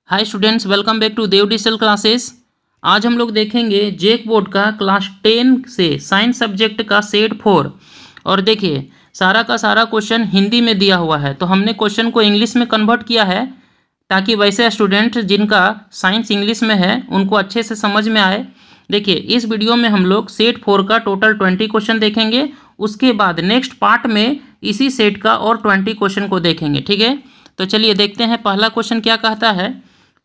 Hi students, welcome back to Dev digital classes. आज हम लोग देखेंगे जेक बोर्ड का क्लास 10 से साइंस सब्जेक्ट का सेट 4। और देखिए सारा का सारा क्वेश्चन हिंदी में दिया हुआ है, तो हमने क्वेश्चन को इंग्लिश में कन्वर्ट किया है ताकि वैसे स्टूडेंट जिनका साइंस इंग्लिश में है उनको अच्छे से समझ में आए। देखिए इस वीडियो में हम लोग सेट 4 का टोटल 20 क्वेश्चन देखेंगे। उसके बाद नेक्स्ट पार्ट में इसी सेट का और 20 क्वेश्चन को देखेंगे। ठीक है, तो चलिए देखते हैं पहला क्वेश्चन क्या कहता है।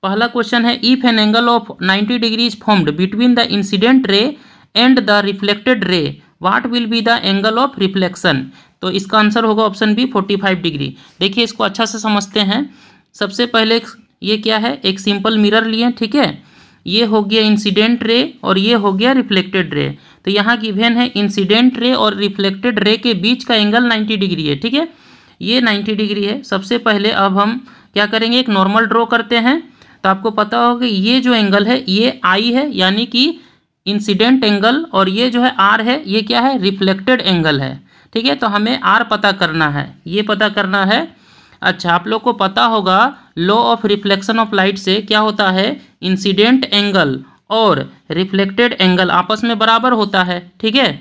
पहला क्वेश्चन है, if an angle of 90 degrees formed between the incident ray and the reflected ray, what will be the angle of reflection. तो इसका आंसर होगा ऑप्शन बी 45 डिग्री। देखिए इसको अच्छा से समझते हैं। सबसे पहले ये क्या है, एक सिंपल मिरर लिए, ठीक है। ये हो गया इंसिडेंट रे और ये हो गया रिफ्लेक्टेड रे। तो यहाँ गिवन है इंसिडेंट रे और रिफ्लेक्टेड रे के बीच का एंगल 90 डिग्री है, ठीक है। ये 90 डिग्री है। सबसे पहले अब हम क्या करेंगे, एक नॉर्मल ड्रॉ करते हैं। तो आपको पता होगा ये जो एंगल है ये आई है, यानी कि इंसिडेंट एंगल, और ये जो है आर है, ये क्या है, रिफ्लेक्टेड एंगल है, ठीक है। तो हमें आर पता करना है, ये पता करना है। अच्छा, आप लोग को पता होगा law of reflection of light से क्या होता है, इंसिडेंट एंगल और रिफ्लेक्टेड एंगल आपस में बराबर होता है, ठीक है।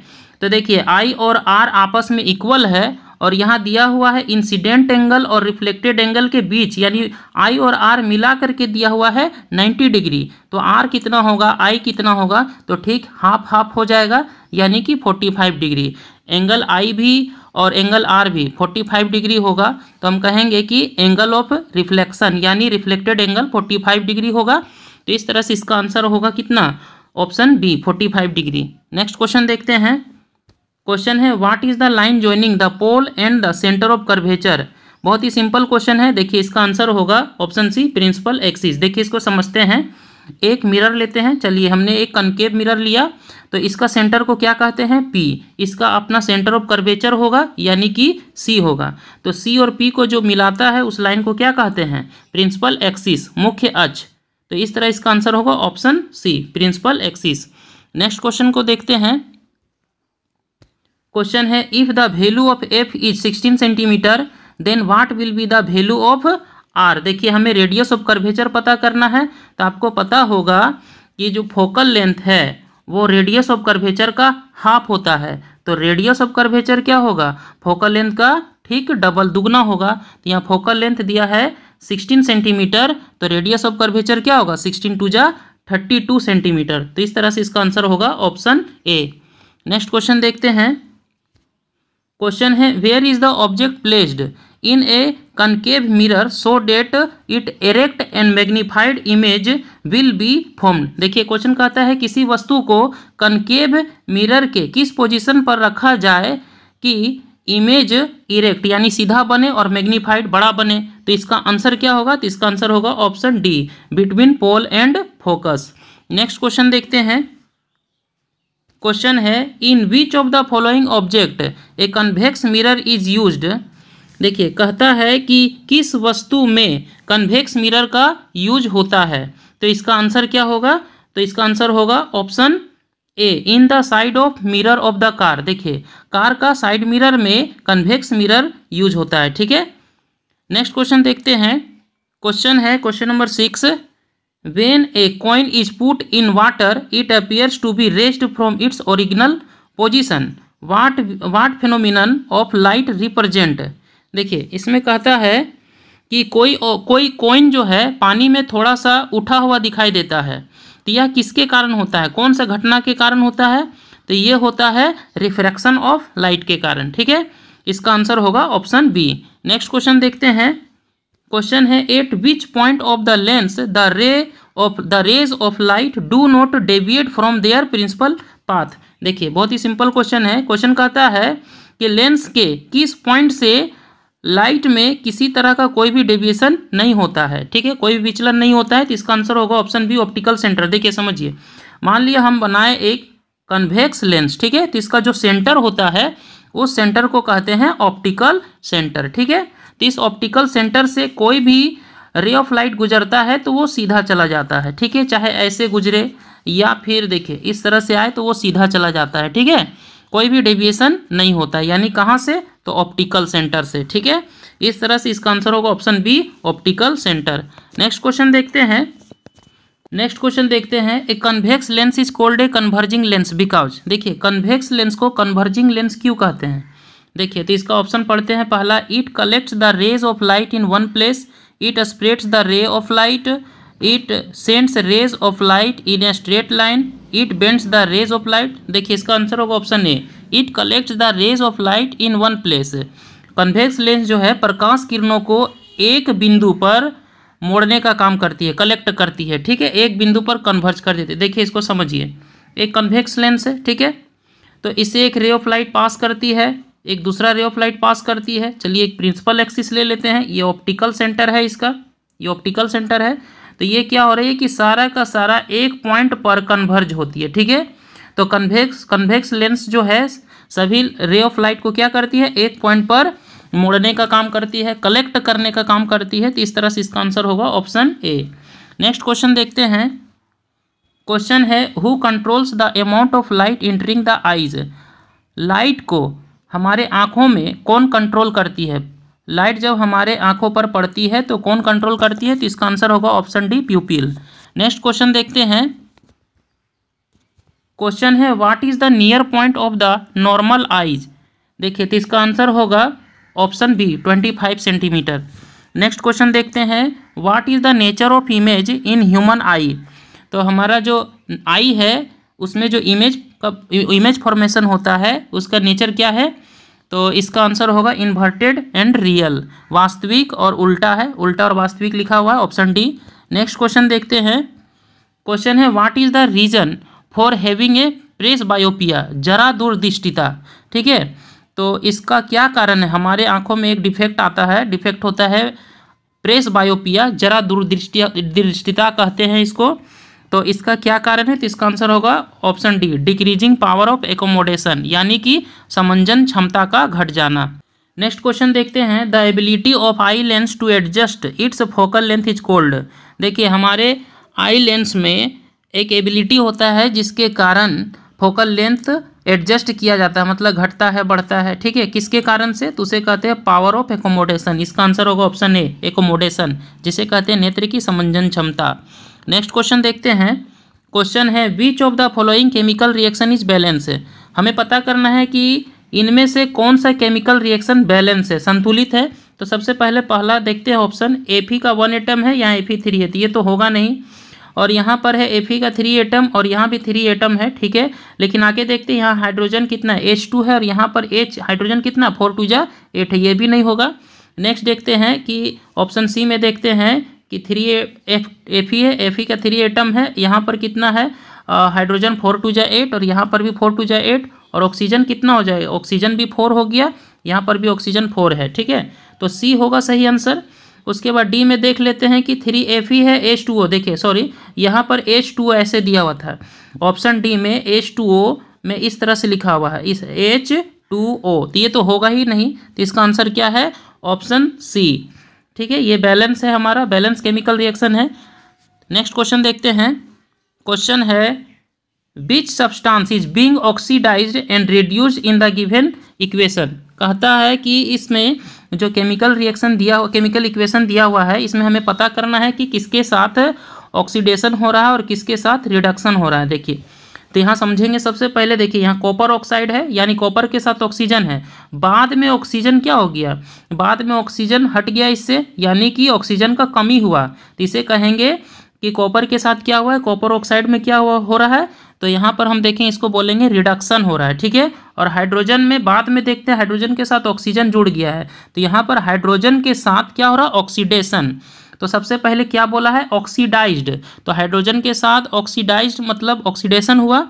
तो देखिए आई और आर आपस में इक्वल है, और यहाँ दिया हुआ है इंसिडेंट एंगल और रिफ्लेक्टेड एंगल के बीच, यानी आई और आर मिला करके दिया हुआ है 90 डिग्री। तो आर कितना होगा, आई कितना होगा, तो ठीक हाफ हाफ हो जाएगा, यानी कि 45 डिग्री। एंगल आई भी और एंगल आर भी 45 डिग्री होगा। तो हम कहेंगे कि एंगल ऑफ रिफ्लेक्शन यानी रिफ्लेक्टेड एंगल 45 डिग्री होगा। तो इस तरह से इसका आंसर होगा कितना, option B 45 degree. Next question देखते हैं। क्वेश्चन है, what is the line joining the pole and the centre of curvature. बहुत ही सिंपल क्वेश्चन है। देखिए इसका आंसर होगा ऑप्शन सी प्रिंसिपल एक्सिस। देखिए इसको समझते हैं। एक मिरर लेते हैं, चलिए हमने एक कनकेव मिरर लिया, तो इसका सेंटर को क्या कहते हैं, पी। इसका अपना सेंटर ऑफ कर्वेचर होगा, यानी कि सी होगा। तो सी और पी को जो मिलाता है उस लाइन को क्या कहते हैं, प्रिंसिपल एक्सिस, मुख्य अक्ष। तो इस तरह इसका आंसर होगा option C principal axis. Next question को देखते हैं। क्वेश्चन है, if the value of F is 16 centimetre then what will be the value of R. देखिए हमें रेडियस ऑफ कर्वेचर पता करना है। तो आपको पता होगा कि जो फोकल लेंथ है वो रेडियस ऑफ कर्वेचर का हाफ होता है। तो रेडियस ऑफ कर्वेचर क्या होगा, फोकल लेंथ का ठीक डबल, दुगना होगा। तो यहाँ फोकल लेंथ दिया है 16 सेंटीमीटर, तो रेडियस ऑफ कर्वेचर क्या होगा, 16 टू जा 32 सेंटीमीटर। तो इस तरह से इसका आंसर होगा ऑप्शन ए। नेक्स्ट क्वेश्चन देखते हैं। क्वेश्चन है, where is the object placed in a concave mirror so that it erect and magnified image will be formed. देखिए क्वेश्चन कहता है किसी वस्तु को कनकेव मिरर के किस पोजीशन पर रखा जाए कि इमेज इरेक्ट यानी सीधा बने और मैग्नीफाइड बड़ा बने। तो इसका आंसर क्या होगा, तो इसका आंसर होगा option D between pole and focus. Next question देखते हैं। क्वेश्चन है, in which of the following object a convex mirror is used. देखिए कहता है कि किस वस्तु में कन्वेक्स मिरर का यूज होता है। तो इसका आंसर क्या होगा, तो इसका आंसर होगा option A in the side of mirror of the car. देखिए कार का साइड मिरर में कन्वेक्स मिरर यूज होता है, ठीक है। नेक्स्ट क्वेश्चन देखते हैं। क्वेश्चन है question number 6, when a coin is put in water it appears to be raised from its original position, what phenomenon of light represent। देखिए इसमें कहता है कि कोई कॉइन जो है पानी में थोड़ा सा उठा हुआ दिखाई देता है। तो यह किसके कारण होता है, कौन सा घटना के कारण होता है, तो ये होता है रिफ्रैक्शन ऑफ लाइट के कारण, ठीक है। इसका आंसर होगा ऑप्शन बी। नेक्स्ट क्वेश्चन देखते हैं। क्वेश्चन है, at which point of the lens the rays of light do not deviate from their principal path. देखिए बहुत ही सिंपल क्वेश्चन है। क्वेश्चन कहता है कि लेंस के किस पॉइंट से लाइट में किसी तरह का कोई भी डेविएशन नहीं होता है, ठीक है, कोई भी विचलन नहीं होता है। तो इसका आंसर होगा ऑप्शन बी ऑप्टिकल सेंटर। देखिए समझिए, मान लिया हम बनाए एक कन्वेक्स लेंस, ठीक है, तो इसका जो सेंटर होता है उस सेंटर को कहते हैं ऑप्टिकल सेंटर, ठीक है। तो इस ऑप्टिकल सेंटर से कोई भी रे ऑफ लाइट गुजरता है तो वो सीधा चला जाता है, ठीक है, चाहे ऐसे गुजरे या फिर देखिए इस तरह से आए तो वो सीधा चला जाता है, ठीक है, कोई भी डेविएशन नहीं होता है। यानी कहाँ से, तो ऑप्टिकल सेंटर से, ठीक है। इस तरह से इसका आंसर होगा option B, optical centre. Next question देखते हैं a convex lens is called a converging lens because. देखिए कन्वेक्स लेंस को कन्वर्जिंग लेंस क्यों कहते हैं? देखिए तो इसका ऑप्शन पढ़ते हैं। पहला, it collects the rays of light in one place, it spreads the ray of light, it sends rays of light in a straight line, it bends the rays of light. देखिए इसका answer होगा option A, it collects the rays of light in one place. Convex lens जो है प्रकाश किरणों को एक बिंदु पर मोड़ने का काम करती है, कलेक्ट करती है, ठीक है, एक बिंदु पर कन्वर्ज कर देती है। देखिए इसको समझिए, एक कन्वेक्स लेंस है, ठीक है, तो इससे एक रे ऑफ लाइट पास करती है, एक दूसरा रे ऑफ लाइट पास करती है। चलिए एक प्रिंसिपल एक्सिस ले लेते हैं, ये ऑप्टिकल सेंटर है इसका, ये ऑप्टिकल सेंटर है। तो ये क्या हो रही है कि सारा का सारा एक पॉइंट पर कन्वर्ज होती है, ठीक है। तो कन्वेक्स लेंस जो है सभी रे ऑफ लाइट को क्या करती है, एक पॉइंट पर मोड़ने का काम करती है, कलेक्ट करने का काम करती है। तो इस तरह से इसका आंसर होगा ऑप्शन ए। नेक्स्ट क्वेश्चन देखते हैं। क्वेश्चन है who controls the amount of light entering the eyes. Light को हमारे आँखों में कौन कंट्रोल करती है? लाइट जब हमारे आँखों पर पड़ती है तो कौन कंट्रोल करती है? तो इसका आंसर होगा option D, pupil. Next question देखते हैं। क्वेश्चन है what is the near point of the normal eyes. देखिए तो इसका आंसर होगा option B, 25 centimetre. Next question देखते हैं what is the nature of image in human eye. तो हमारा जो आई है उसमें जो इमेज फॉर्मेशन होता है उसका नेचर क्या है? तो इसका आंसर होगा इन्वर्टेड एंड रियल, वास्तविक और उल्टा है, उल्टा और वास्तविक लिखा हुआ है, ऑप्शन डी। नेक्स्ट क्वेश्चन देखते हैं। क्वेश्चन है what is the reason for having a presbyopia, जरा दूरदृष्टिता, ठीक है। तो इसका क्या कारण है? हमारे आंखों में एक डिफेक्ट आता है, डिफेक्ट होता है प्रेस बायोपिया, जरा दूरदृष्टिता कहते हैं इसको। तो इसका क्या कारण है? तो इसका आंसर होगा option D, decreasing power of accommodation, यानी कि समंजन क्षमता का घट जाना। नेक्स्ट क्वेश्चन देखते हैं the ability of eye lens to adjust its focal length is called. देखिए हमारे आई लेंस में एक एबिलिटी होता है जिसके कारण फोकल लेंथ एडजस्ट किया जाता है, मतलब घटता है, बढ़ता है, ठीक है, किसके कारण से? तो उसे कहते हैं पावर ऑफ एकोमोडेशन। इसका आंसर होगा ऑप्शन ए, एकोमोडेशन, जिसे कहते हैं नेत्र की समंजन क्षमता। नेक्स्ट क्वेश्चन देखते हैं। क्वेश्चन है विच of the following chemical reaction is balance. हमें पता करना है कि इनमें से कौन सा केमिकल रिएक्शन बैलेंस है, संतुलित है। तो सबसे पहला देखते हैं ऑप्शन, Fe का 1 एटम है, यहाँ Fe3 है, तो ये तो होगा नहीं। और यहाँ पर है Fe का 3 एटम और यहाँ भी 3 एटम है, ठीक है। लेकिन आगे देखते हैं यहाँ हाइड्रोजन कितना है, H2 है, और यहाँ पर H हाइड्रोजन कितना 4 2 जा 8 है, ये भी नहीं होगा। नेक्स्ट देखते हैं कि ऑप्शन सी में देखते हैं कि Fe है, Fe का 3 एटम है, यहाँ पर कितना है हाइड्रोजन 4 2 जा 8 और यहाँ पर भी 4 2 जा 8, और ऑक्सीजन कितना हो जाएगा, ऑक्सीजन भी 4 हो गया, यहाँ पर भी ऑक्सीजन 4 है, ठीक है। तो सी होगा सही आंसर। उसके बाद डी में देख लेते हैं कि 3Fe है, H2O, देखिए सॉरी यहाँ पर H2O ऐसे दिया हुआ था, ऑप्शन डी में H2O में इस तरह से लिखा हुआ है, इस H2O, तो ये तो होगा ही नहीं। तो इसका आंसर क्या है? ऑप्शन सी, ठीक है, ये बैलेंस है, हमारा बैलेंस केमिकल रिएक्शन है। नेक्स्ट क्वेश्चन देखते हैं। क्वेश्चन है which substance is being oxidised and reduced in the given equation. कहता है कि इसमें जो केमिकल इक्वेशन दिया हुआ है, इसमें हमें पता करना है कि किसके साथ ऑक्सीडेशन हो रहा है और किसके साथ रिडक्शन हो रहा है। देखिए तो यहाँ समझेंगे। सबसे पहले देखिए यहाँ कॉपर ऑक्साइड है, यानी कॉपर के साथ ऑक्सीजन है, बाद में ऑक्सीजन क्या हो गया, बाद में ऑक्सीजन हट गया इससे, यानी कि ऑक्सीजन का कमी हुआ, तो इसे कहेंगे कि कॉपर के साथ क्या हुआ है, कॉपर ऑक्साइड में क्या हो रहा है। तो यहाँ पर हम देखें, इसको बोलेंगे रिडक्शन हो रहा है, ठीक है। और हाइड्रोजन में बाद में देखते हैं, हाइड्रोजन के साथ ऑक्सीजन जुड़ गया है, तो यहाँ पर हाइड्रोजन के साथ क्या हो रहा है, ऑक्सीडेशन। तो सबसे पहले क्या बोला है, ऑक्सीडाइज्ड, तो हाइड्रोजन के साथ ऑक्सीडाइज्ड मतलब ऑक्सीडेशन हुआ।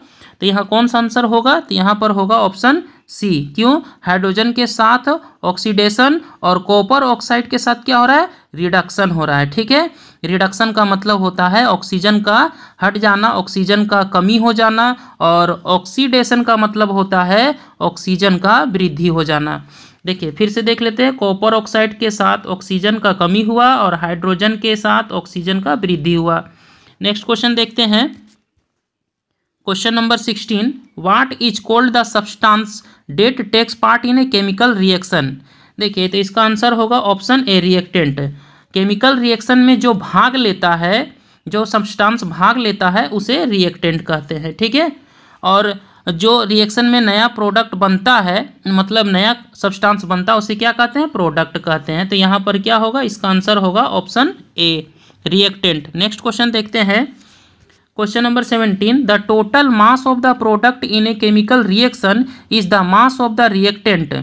तो यहाँ कौन सा आंसर होगा? तो यहाँ पर होगा ऑप्शन सी। क्यों? हाइड्रोजन के साथ ऑक्सीडेशन और कॉपर ऑक्साइड के साथ क्या हो रहा है, रिडक्शन हो रहा है, ठीक है। रिडक्शन का मतलब होता है ऑक्सीजन का हट जाना, ऑक्सीजन का कमी हो जाना, और ऑक्सीडेशन का मतलब होता है ऑक्सीजन का वृद्धि हो जाना। देखिए फिर से देख लेते हैं, कॉपर ऑक्साइड के साथ ऑक्सीजन का कमी हुआ और हाइड्रोजन के साथ ऑक्सीजन का वृद्धि हुआ। नेक्स्ट क्वेश्चन देखते हैं। Question number 16, what is called the substance that takes part in a chemical reaction. देखिए तो इसका आंसर होगा option A reactant. Chemical reaction में जो भाग लेता है, जो सब्सटेंस भाग लेता है उसे रिएक्टेंट कहते हैं, ठीक है। और जो रिएक्शन में नया प्रोडक्ट बनता है, मतलब नया सब्सटेंस बनता है, उसे क्या कहते हैं, प्रोडक्ट कहते हैं। तो यहाँ पर क्या होगा, इसका आंसर होगा option A reactant. Next question देखते हैं, question number 17, the total mass of the product in a chemical reaction is the mass of the reactant.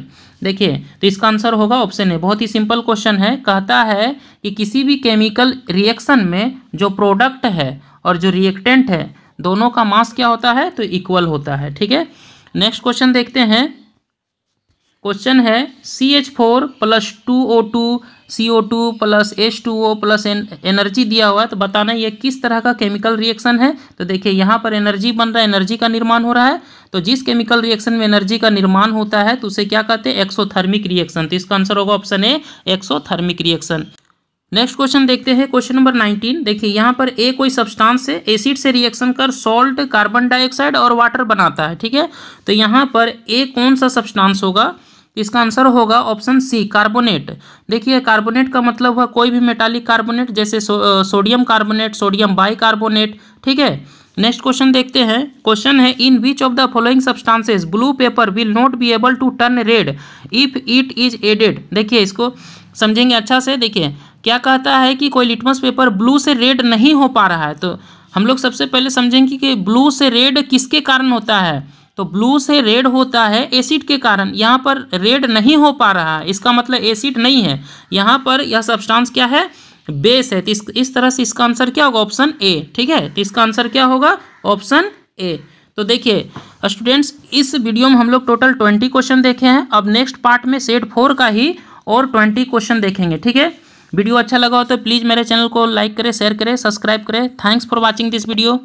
देखिए तो इसका आंसर होगा ऑप्शन ए। बहुत ही सिंपल क्वेश्चन है, कहता है कि किसी भी केमिकल रिएक्शन में जो प्रोडक्ट है और जो रिएक्टेंट है दोनों का मास क्या होता है, तो इक्वल होता है, ठीक है। नेक्स्ट क्वेश्चन देखते हैं, क्वेश्चन है CH4 + 2O2 CO2 + H2O + energy दिया हुआ है, तो बताना ये किस तरह का केमिकल रिएक्शन है। तो देखिए यहाँ पर एनर्जी बन रहा है, एनर्जी का निर्माण हो रहा है। तो जिस केमिकल रिएक्शन में एनर्जी का निर्माण होता है तो उसे क्या कहते हैं, एक्सोथर्मिक रिएक्शन। तो इसका आंसर होगा ऑप्शन ए एक्सोथर्मिक रिएक्शन। नेक्स्ट क्वेश्चन देखते हैं, क्वेश्चन नंबर 19। देखिए यहाँ पर ए कोई सब्सटेंस से एसिड से रिएक्शन कर सॉल्ट, कार्बन डाइऑक्साइड और वाटर बनाता है, ठीक है। तो यहाँ पर ए कौन सा सब्सटेंस होगा, इसका आंसर होगा ऑप्शन सी कार्बोनेट। देखिए कार्बोनेट का मतलब हुआ कोई भी मेटालिक कार्बोनेट, जैसे सोडियम कार्बोनेट, सोडियम बाइकार्बोनेट, ठीक है। नेक्स्ट क्वेश्चन देखते हैं, क्वेश्चन है in which of the following substances blue paper will not be able to turn red if it is added. देखिए इसको समझेंगे अच्छा से। देखिए क्या कहता है कि कोई लिटमस पेपर ब्लू से रेड नहीं हो पा रहा है, तो हम लोग सबसे पहले समझेंगे कि ब्लू से रेड किसके कारण होता है। तो ब्लू से रेड होता है एसिड के कारण। यहाँ पर रेड नहीं हो पा रहा है, इसका मतलब एसिड नहीं है, यहाँ पर यह सब्सटेंस क्या है, बेस है। तो इस तरह से इसका आंसर क्या होगा, ऑप्शन ए, ठीक है। तो इसका आंसर क्या होगा, ऑप्शन ए। तो देखिए स्टूडेंट्स, इस वीडियो में हम लोग टोटल 20 क्वेश्चन देखे हैं। अब नेक्स्ट पार्ट में सेट 4 का ही और 20 क्वेश्चन देखेंगे, ठीक है। वीडियो अच्छा लगा हो तो प्लीज़ मेरे चैनल को लाइक करें, शेयर करें, सब्सक्राइब करें। Thanks for watching this video.